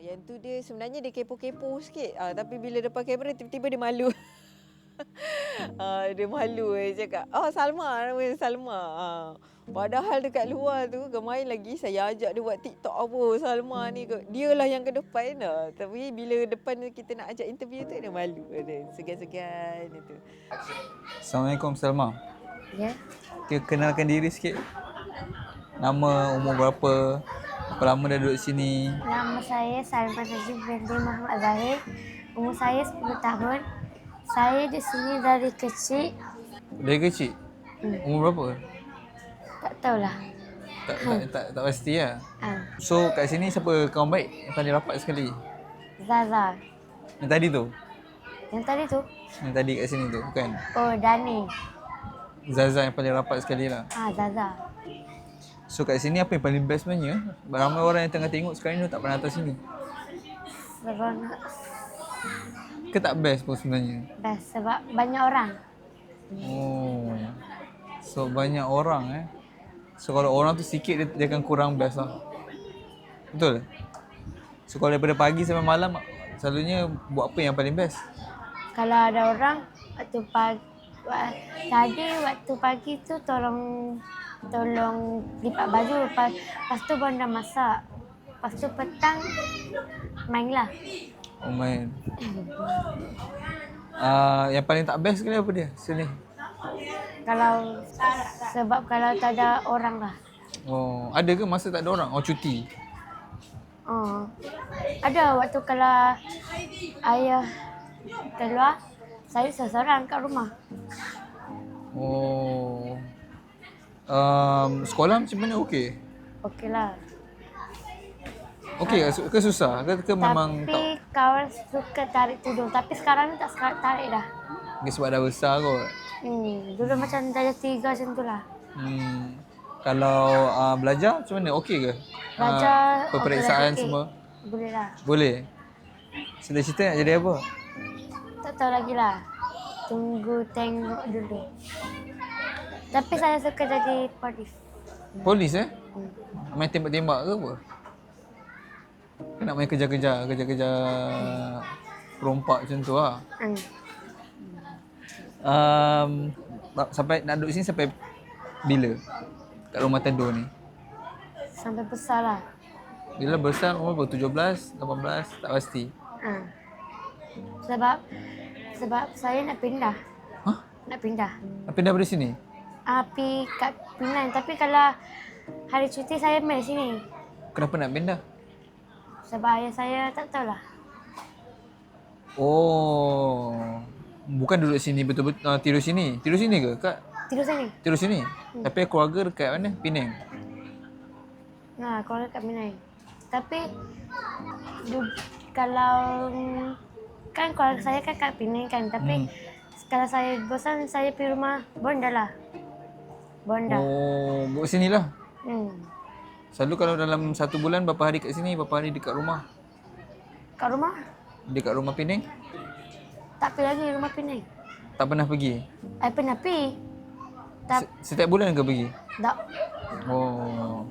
Yang tu dia sebenarnya dia kepo-kepo sikit. Tapi bila depan kamera tiba-tiba dia malu. Dia malu cakap, Salma, nama dia Salma. Padahal dekat luar tu main lagi saya ajak dia buat TikTok apa Salma ni. Dia lah yang ke depan. Tapi bila depan kita nak ajak interview tu dia malu. Dia segan-segan itu. Assalamualaikum Salma. Ya. Kita kenalkan diri sikit. Nama, umur berapa, berapa lama dah duduk sini? Nama saya Salma Najib binti Muhammad Zahir. Umur saya 10 tahun. Saya di sini dari kecil. Dari kecil? Umur berapa? Tak tahulah. Tak pasti lah. Ah, So kat sini siapa kawan baik yang paling rapat sekali? Zaza. Yang tadi tu? Yang tadi tu? Yang tadi kat sini tu, bukan? Oh, Dani. Zaza yang paling rapat sekali lah. Zaza. So kat sini apa yang paling best sebenarnya? Ramai orang yang tengah tengok sekarang ni tak pernah datang sini. Seronok. Ke tak best pun sebenarnya? Best sebab banyak orang. Oh. So banyak orang So kalau orang tu sikit dia akan kurang best lah. Betul? So kalau daripada pagi sampai malam selalunya buat apa yang paling best? Kalau ada orang, waktu pagi tu tolong lipat baju. Lepas tu Bonda masak. Lepas tu petang mainlah. Oh main. Yang paling tak best sekali apa dia? Sini. Sebab kalau tak ada orang lah. Oh, ada ke masa tak ada orang? Oh, cuti. Oh. Ada waktu kalau ayah keluar, saya seorang kat rumah. Oh. Sekolah macam mana okey? Okeylah. Okey ke susah? Ke memang tak? Tapi kawan suka tarik tudung. Tapi sekarang ni tak suka tarik dah. Mungkin sebab dah besar kot. Dulu macam darjah 3 macam tu lah. Kalau belajar macam mana? Okey ke? Belajar Peperiksaan okey. semua? Boleh lah. Boleh? Cita-cita nak jadi apa? Tak tahu lagi lah. Tunggu tengok dulu. Tapi saya suka jadi polis. Polis Main tembak-tembak ke apa? Ke nak main kejar-kejar perompak macam tu lah. Sampai nak duduk sini sampai bila? Kat rumah Tendo ni? Sampai besar lah. Bila besar umur berapa? 17, 18, tak pasti. Sebab saya nak pindah. Hah? Nak pindah. Nak pindah dari sini? Pergi kat Penang. Tapi kalau hari cuti saya main sini. Kenapa nak pindah? Sebab ayah saya tak tahulah. Oh. Bukan duduk sini betul-betul tidur sini. Tidur sini ke? Kak? Tidur sini. Tidur sini. Tapi keluarga dekat mana? Penang. Keluarga kat Penang. Tapi kalau kan keluarga saya kan kat Penang kan. Tapi kalau saya bosan saya pergi rumah Bonda lah. Bonda. Oh, buat sini lah. Selalu kalau dalam 1 bulan berapa hari kat sini, berapa hari dekat rumah? Kat rumah? Dekat rumah Penang? Tak pergi lagi rumah Penang. Tak pernah pergi? Pernah pergi. Setiap bulan ke pergi? Tak. Oh.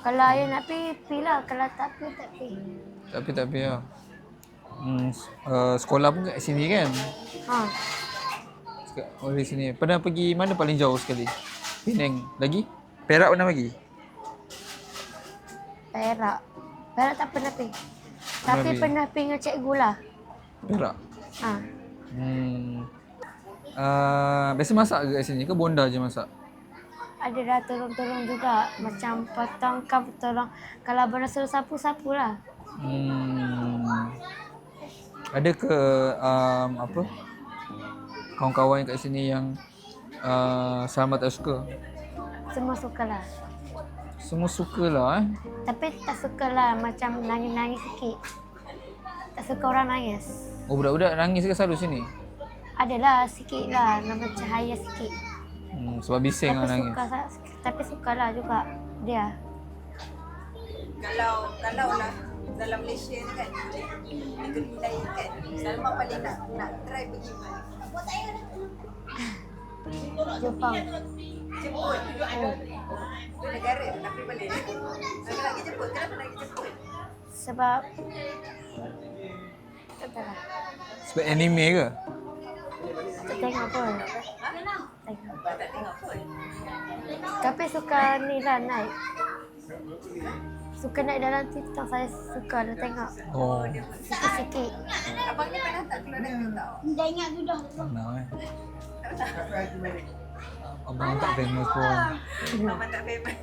Kalau ayah nak pergi lah. Kalau tak pergi, tak pergi. Tak pergi lah. Sekolah pun kat sini kan? Oh, di sini. Pernah pergi mana paling jauh sekali? Penang. Lagi? Perak pernah pergi? Perak tak pernah pergi. Tapi pernah pergi dengan cikgu lah. Perak? Biasa masak ke kat sini ke Bonda je masak? Ada dah tolong-tolong juga. Macam potong kan tolong. Kalau Bonda suruh sapu lah. Ada ke kawan-kawan kat sini yang Salma tak suka? Semua suka lah. Semua suka lah Tapi tak suka lah macam nangis-nangis sikit. Tak suka orang nangis. Oh, budak-budak nangis ke selalu sini? Adalah sikit lah. Nama cahaya sikit. Sebab bising lah nangis. Tapi suka lah juga dia. Kalau lah dalam Malaysia ni kan, negeri lain kan, Salma paling nak try pergi mana? Jepang. Jepun. Negara nak pergi balik. Nak pergi Jepun. Kenapa nak pergi Jepun? Sebab tak tahu lah. Sebab anime ke? Tak tengok pun. Tengok. Tapi suka ni lah naik. Suka naik dalam TikTok, saya suka lah tengok. Oh, Sikit-sikit. Abang ni pernah tak keluar dari TikTok? pernah Abang tak famous pun. Abang tak famous.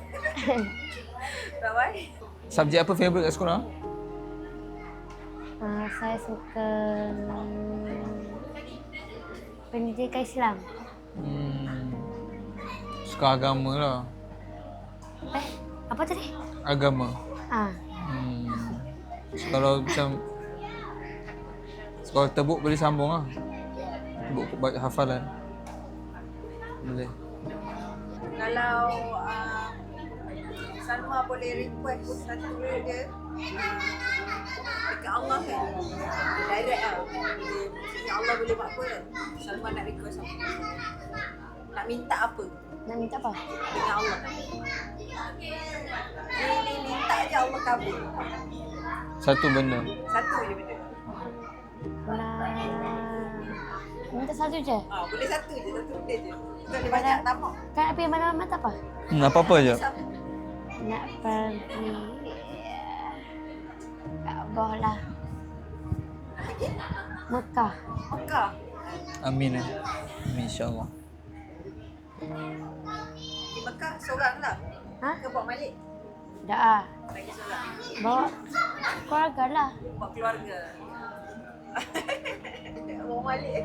Bye-bye. Subjek apa favourite kat sekolah? Saya suka pendidikan Islam. Suka agama lah. Apa tadi? Agama. Kalau macam sekolah tebuk boleh sambung lah. Tebuk buat hafalan. Boleh. Kalau Salma boleh request satu dia dekat Allah kan, direct lah. Maksudnya Allah boleh buat apa kan, Salma nak request apa, nak minta apa Nak minta apa? dengan Allah. Ni minta je Allah kabul. Satu benda. Satu je benda. Minta satu je. Boleh satu je, satu benda je. Kita ada banyak tamak. Kan nak pergi mana-mana tak apa? Apa-apa je. Nak pergi Kaabah lah. Mekah. Mekah. Amin eh. Amin insyaAllah. Di Mekah seorang lah. Ha? Ke bawa balik? Dah. Lagi seorang. Bawa keluarga lah. Bawa keluarga. Bawa balik.